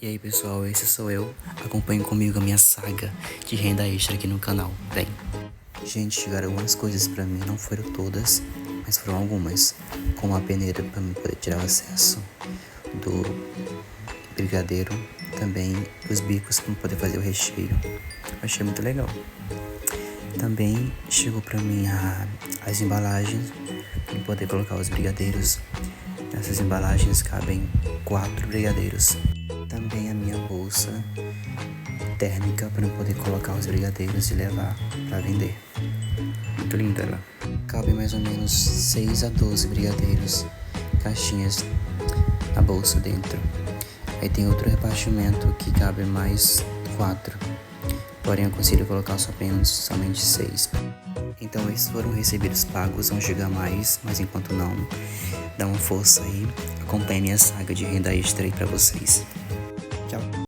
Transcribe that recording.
E aí pessoal, esse sou eu. Acompanhe comigo a minha saga de renda extra aqui no canal. Vem! Gente, chegaram algumas coisas pra mim, não foram todas, mas foram algumas. Como a peneira pra mim poder tirar o acesso do brigadeiro. Também os bicos pra poder fazer o recheio. Achei muito legal. Também chegou pra mim as embalagens para poder colocar os brigadeiros. Nessas embalagens cabem 4 brigadeiros. Também a minha bolsa térmica para eu poder colocar os brigadeiros e levar para vender. Muito linda ela. Cabe mais ou menos 6 a 12 brigadeiros, caixinhas na bolsa dentro. Aí tem outro repartimento que cabe mais 4. Porém eu consigo colocar somente 6. Então esses foram recebidos pagos, vão chegar mais, mas enquanto não, dá uma força aí. Acompanhe minha saga de renda extra aí pra vocês. Tchau.